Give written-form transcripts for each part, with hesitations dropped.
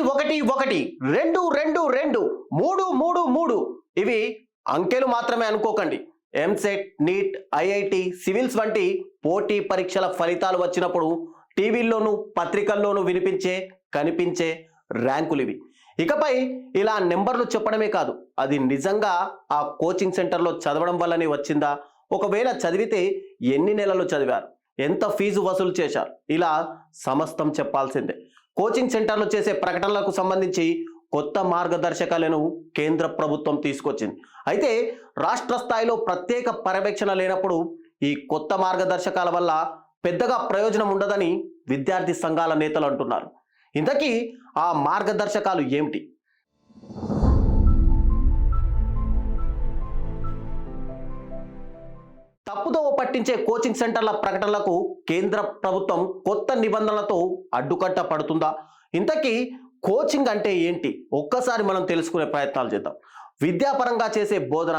ఒకటి ఒకటి ఒకటి రెండు రెండు రెండు మూడు మూడు మూడు ఇవి అంకెలు మాత్రమే అనుకోకండి. ఎంసెట్, నీట్, ఐఐటి, సివిల్స్ వంటి పోటీ పరీక్షల ఫలితాలు వచ్చినప్పుడు టీవీల్లోనూ పత్రికల్లోనూ వినిపించే కనిపించే ర్యాంకులు ఇవి. ఇకపై ఇలా నెంబర్లు చెప్పడమే కాదు, అది నిజంగా ఆ కోచింగ్ సెంటర్లో చదవడం వల్లనే వచ్చిందా, ఒకవేళ చదివితే ఎన్ని నెలలు చదివారు, ఎంత ఫీజు వసూలు చేశారు, ఇలా సమస్తం చెప్పాల్సిందే. కోచింగ్ సెంటర్లు చేసే ప్రకటనలకు సంబంధించి కొత్త మార్గదర్శకాలను కేంద్ర ప్రభుత్వం తీసుకొచ్చింది. అయితే రాష్ట్ర స్థాయిలో ప్రత్యేక పర్యవేక్షణ లేనప్పుడు ఈ కొత్త మార్గదర్శకాల వల్ల పెద్దగా ప్రయోజనం ఉండదని విద్యార్థి సంఘాల నేతలు అంటున్నారు. ఇంతకీ ఆ మార్గదర్శకాలు ఏమిటి? తప్పుదోవ పట్టించే కోచింగ్ సెంటర్ల ప్రకటనలకు కేంద్ర ప్రభుత్వం కొత్త నిబంధనలతో అడ్డుకట్ట పడుతుందా? ఇంతకీ కోచింగ్ అంటే ఏంటి ఒక్కసారి మనం తెలుసుకునే ప్రయత్నాలు చేద్దాం. విద్యాపరంగా చేసే బోధన,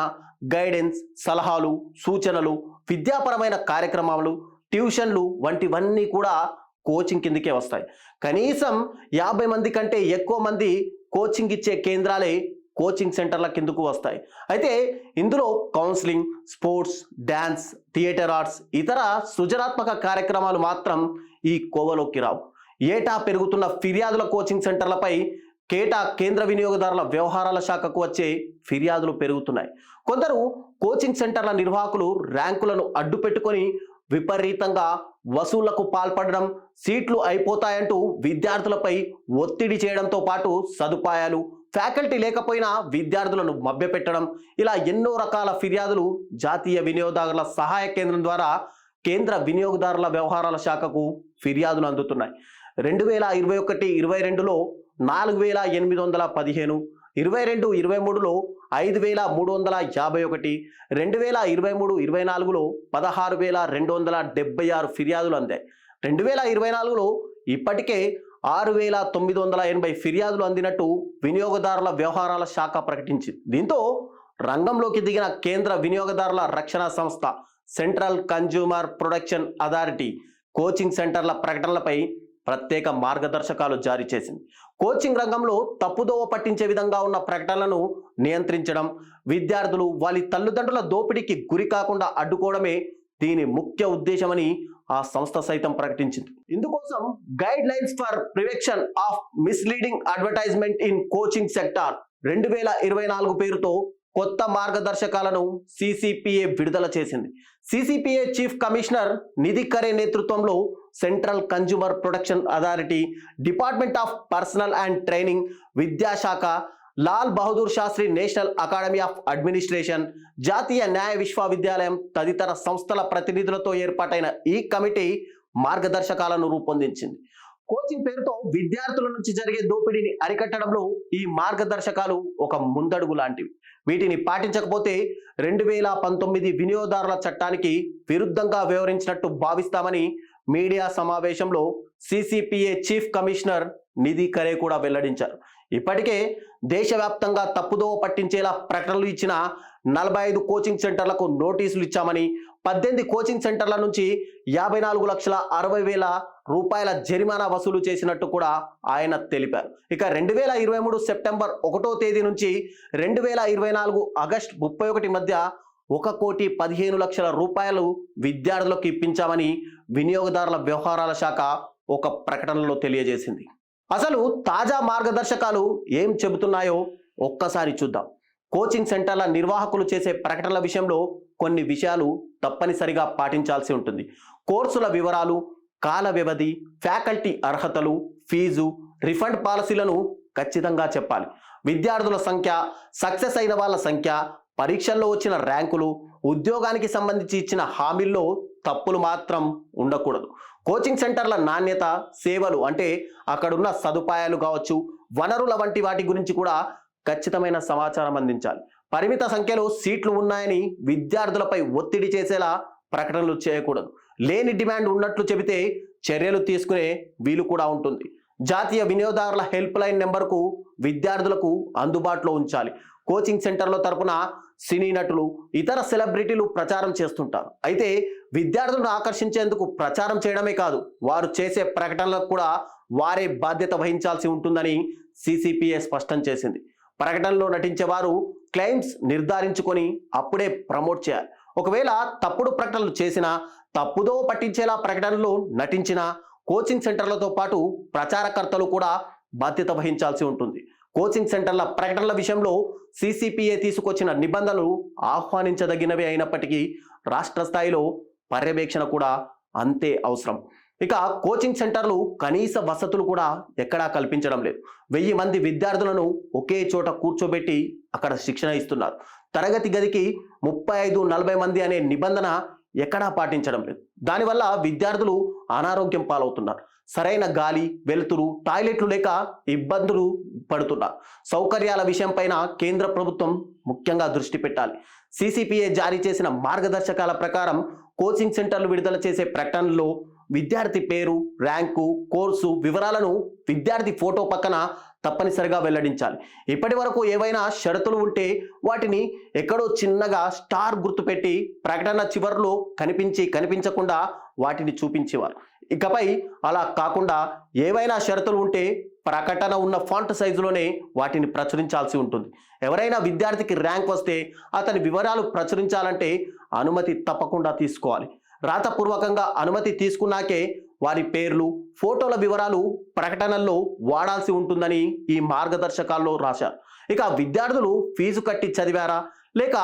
గైడెన్స్, సలహాలు, సూచనలు, విద్యాపరమైన కార్యక్రమాలు, ట్యూషన్లు వంటివన్నీ కూడా కోచింగ్ కిందకే వస్తాయి. కనీసం 50 మంది కంటే ఎక్కువ మంది కోచింగ్ ఇచ్చే కేంద్రాలే కోచింగ్ సెంటర్ల కిందకు వస్తాయి. అయితే ఇందులో counselling, sports, dance, theatre arts, ఇతర సృజనాత్మక కార్యక్రమాలు మాత్రం ఈ కోవలోకి రావు. ఏటా పెరుగుతున్న ఫిర్యాదుల కోచింగ్ సెంటర్లపై కేంద్ర వినియోగదారుల వ్యవహారాల శాఖకు వచ్చే ఫిర్యాదులు పెరుగుతున్నాయి. కొందరు కోచింగ్ సెంటర్ల నిర్వాహకులు ర్యాంకులను అడ్డు పెట్టుకొని విపరీతంగా వసూళ్లకు పాల్పడడం, సీట్లు అయిపోతాయంటూ విద్యార్థులపై ఒత్తిడి చేయడంతో పాటు సదుపాయాలు, ఫ్యాకల్టీ లేకపోయినా విద్యార్థులను మభ్యపెట్టడం, ఇలా ఎన్నో రకాల ఫిర్యాదులు జాతీయ వినియోగదారుల సహాయ కేంద్రం ద్వారా కేంద్ర వినియోగదారుల వ్యవహారాల శాఖకు ఫిర్యాదులు అందుతున్నాయి. 2021-22లో 4815, 22-23లో 5351, 2023-24లో 16276 ఫిర్యాదులు అందాయి. 2024లో ఇప్పటికే 6980 ఫిర్యాదులు అందినట్టు వినియోగదారుల వ్యవహారాల శాఖ ప్రకటించింది. దీంతో రంగంలోకి దిగిన కేంద్ర వినియోగదారుల రక్షణ సంస్థ central consumer protection authority coaching సెంటర్ల ప్రకటనలపై ప్రత్యేక మార్గదర్శకాలు జారీ చేసింది. కోచింగ్ రంగంలో తప్పుదోవ పట్టించే విధంగా ఉన్న ప్రకటనలను నియంత్రించడం, విద్యార్థులు వాళ్ళ తల్లిదండ్రుల దోపిడీకి గురి కాకుండా అడ్డుకోవడమే దీని ముఖ్య ఉద్దేశమని ఆ సంస్థ సైతం ప్రకటించింది. ఇందుకోసం guidelines for prevention of misleading advertisement in coaching sector 2024 పేరుతో కొత్త మార్గదర్శకాలను సిసిపిఏ విడుదల చేసింది. CCPA chief commissioner Nidhi Khare నేతృత్వంలో central consumer protection authority, department of personnel and training, విద్యాశాఖ, Lal Bahadur Shastri national academy of administration, జాతీయ న్యాయ విశ్వవిద్యాలయం తదితర సంస్థల ప్రతినిధులతో ఏర్పాటైన ఈ కమిటీ మార్గదర్శకాలను రూపొందించింది. కోచింగ్ పేరుతో విద్యార్థుల నుంచి జరిగే దోపిడీని అరికట్టడంలో ఈ మార్గదర్శకాలు ఒక ముందడుగు లాంటివి. వీటిని పాటించకపోతే 2019 వినియోగదారుల చట్టానికి విరుద్ధంగా వ్యవహరించినట్టు భావిస్తామని మీడియా సమావేశంలో CCPA chief commissioner Nidhi Khare కూడా వెల్లడించారు. ఇప్పటికే దేశవ్యాప్తంగా తప్పుదోవ పట్టించేలా ప్రకటనలు ఇచ్చిన 45 కోచింగ్ సెంటర్లకు నోటీసులు ఇచ్చామని, 18 కోచింగ్ సెంటర్ల నుంచి 54,60,000 రూపాయల జరిమానా వసూలు చేసినట్టు కూడా ఆయన తెలిపారు. ఇక 2023 సెప్టెంబర్ 1వ తేదీ నుంచి 2024 ఆగస్టు 31 మధ్య 1,15,00,000 రూపాయలు విద్యార్థులకు ఇప్పించామని వినియోగదారుల వ్యవహారాల శాఖ ఒక ప్రకటనలో తెలియజేసింది. అసలు తాజా మార్గదర్శకాలు ఏం చెబుతున్నాయో ఒక్కసారి చూద్దాం. కోచింగ్ సెంటర్ల నిర్వాహకులు చేసే ప్రకటనల విషయంలో కొన్ని విషయాలు తప్పనిసరిగా పాటించాల్సి ఉంటుంది. కోర్సుల వివరాలు, కాల వ్యవధి, ఫ్యాకల్టీ అర్హతలు, ఫీజు, రిఫండ్ పాలసీలను ఖచ్చితంగా చెప్పాలి. విద్యార్థుల సంఖ్య, సక్సెస్ అయిన వాళ్ళ సంఖ్య, పరీక్షల్లో వచ్చిన ర్యాంకులు, ఉద్యోగానికి సంబంధించి ఇచ్చిన హామీల్లో తప్పులు మాత్రం ఉండకూడదు. కోచింగ్ సెంటర్ల నాణ్యత, సేవలు అంటే అక్కడున్న సదుపాయాలు కావచ్చు, వనరుల వంటి వాటి గురించి కూడా ఖచ్చితమైన సమాచారం అందించాలి. పరిమిత సంఖ్యలో సీట్లు ఉన్నాయని విద్యార్థులపై ఒత్తిడి చేసేలా ప్రకటనలు చేయకూడదు. లేని డిమాండ్ ఉన్నట్లు చెబితే చర్యలు తీసుకునే వీలు కూడా ఉంటుంది. జాతీయ వినియోగదారుల హెల్ప్ లైన్ నెంబర్కు విద్యార్థులకు అందుబాటులో ఉంచాలి. కోచింగ్ సెంటర్ల తరపున సినీ నటులు, ఇతర సెలబ్రిటీలు ప్రచారం చేస్తుంటారు. అయితే విద్యార్థులను ఆకర్షించేందుకు ప్రచారం చేయడమే కాదు, వారు చేసే ప్రకటనలకు కూడా వారే బాధ్యత వహించాల్సి ఉంటుందని సిసిపిఏ స్పష్టం చేసింది. ప్రకటనలో నటించే వారు క్లెయిమ్స్ నిర్ధారించుకొని అప్పుడే ప్రమోట్ చేయాలి. ఒకవేళ తప్పుడు ప్రకటనలు చేసినా, తప్పుదో పట్టించేలా ప్రకటనలు నటించినా కోచింగ్ సెంటర్లతో పాటు ప్రచారకర్తలు కూడా బాధ్యత వహించాల్సి ఉంటుంది. కోచింగ్ సెంటర్ల ప్రకటనల విషయంలో సిసిపిఏ తీసుకొచ్చిన నిబంధనలు ఆహ్వానించదగినవి అయినప్పటికీ రాష్ట్ర స్థాయిలో పర్యవేక్షణ కూడా అంతే అవసరం. ఇక కోచింగ్ సెంటర్లు కనీస వసతులు కూడా ఎక్కడా కల్పించడం లేదు. 1000 మంది విద్యార్థులను ఒకే చోట కూర్చోబెట్టి అక్కడ శిక్షణ ఇస్తున్నారు. తరగతి గదికి 35-40 మంది అనే నిబంధన ఎక్కడా పాటించడం లేదు. దానివల్ల విద్యార్థులు అనారోగ్యం పాలవుతున్నారు. సరైన గాలి, వెలుతురు, టాయిలెట్లు లేక ఇబ్బందులు పడుతున్నారు. సౌకర్యాల విషయంపైన కేంద్ర ప్రభుత్వం ముఖ్యంగా దృష్టి పెట్టాలి. సిసిపిఏ జారీ చేసిన మార్గదర్శకాల ప్రకారం కోచింగ్ సెంటర్లు విడుదల చేసే ప్రకటనలో విద్యార్థి పేరు, ర్యాంకు, కోర్సు వివరాలను విద్యార్థి ఫోటో పక్కన తప్పనిసరిగా వెల్లడించాలి. ఇప్పటి వరకు ఏవైనా షరతులు ఉంటే వాటిని ఎక్కడో చిన్నగా స్టార్ గుర్తు పెట్టి ప్రకటన చివర్లో కనిపించకుండా వాటిని చూపించేవారు. ఇకపై అలా కాకుండా ఏవైనా షరతులు ఉంటే ప్రకటన ఉన్న ఫాంట్ సైజులోనే వాటిని ప్రచురించాల్సి ఉంటుంది. ఎవరైనా విద్యార్థికి ర్యాంక్ వస్తే అతని వివరాలు ప్రచురించాలంటే అనుమతి తప్పకుండా తీసుకోవాలి. రాతపూర్వకంగా అనుమతి తీసుకున్నాకే వారి పేర్లు, ఫోటోల వివరాలు ప్రకటనల్లో వాడాల్సి ఉంటుందని ఈ మార్గదర్శకాల్లో రాశారు. ఇక విద్యార్థులు ఫీజు కట్టి చదివారా లేక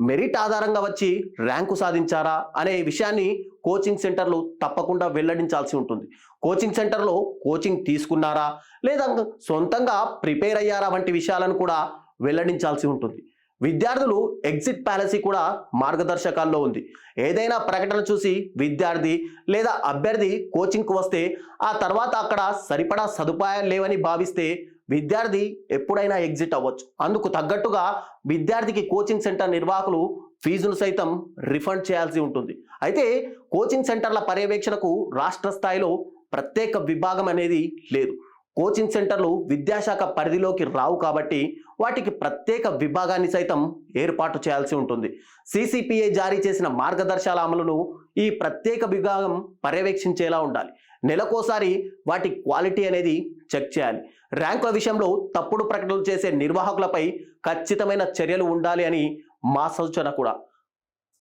మెరిట్ ఆధారంగా వచ్చి ర్యాంకు సాధించారా అనే విషయాన్ని కోచింగ్ సెంటర్లు తప్పకుండా వెల్లడించాల్సి ఉంటుంది. కోచింగ్ సెంటర్లో కోచింగ్ తీసుకున్నారా లేదా సొంతంగా ప్రిపేర్ అయ్యారా వంటి విషయాలను కూడా వెల్లడించాల్సి ఉంటుంది. విద్యార్థులు ఎగ్జిట్ పాలసీ కూడా మార్గదర్శకాల్లో ఉంది. ఏదైనా ప్రకటన చూసి విద్యార్థి లేదా అభ్యర్థి కోచింగ్కు వస్తే ఆ తర్వాత అక్కడ సరిపడా సదుపాయాలు లేవని భావిస్తే విద్యార్థి ఎప్పుడైనా ఎగ్జిట్ అవ్వచ్చు. అందుకు తగ్గట్టుగా విద్యార్థికి కోచింగ్ సెంటర్ నిర్వాహకులు ఫీజును సైతం రిఫండ్ చేయాల్సి ఉంటుంది. అయితే కోచింగ్ సెంటర్ల పర్యవేక్షణకు రాష్ట్ర స్థాయిలో ప్రత్యేక విభాగం అనేది లేదు. కోచింగ్ సెంటర్లు విద్యాశాఖ పరిధిలోకి రావు కాబట్టి వాటికి ప్రత్యేక విభాగాన్ని సైతం ఏర్పాటు చేయాల్సి ఉంటుంది. సిసిపిఏ జారీ చేసిన మార్గదర్శకాల అమలును ఈ ప్రత్యేక విభాగం పర్యవేక్షించేలా ఉండాలి. నెలకోసారి వాటి క్వాలిటీ అనేది చెక్ చేయాలి. ర్యాంకుల విషయంలో తప్పుడు ప్రకటనలు చేసే నిర్వాహకులపై ఖచ్చితమైన చర్యలు ఉండాలి అని మా సూచన కూడా.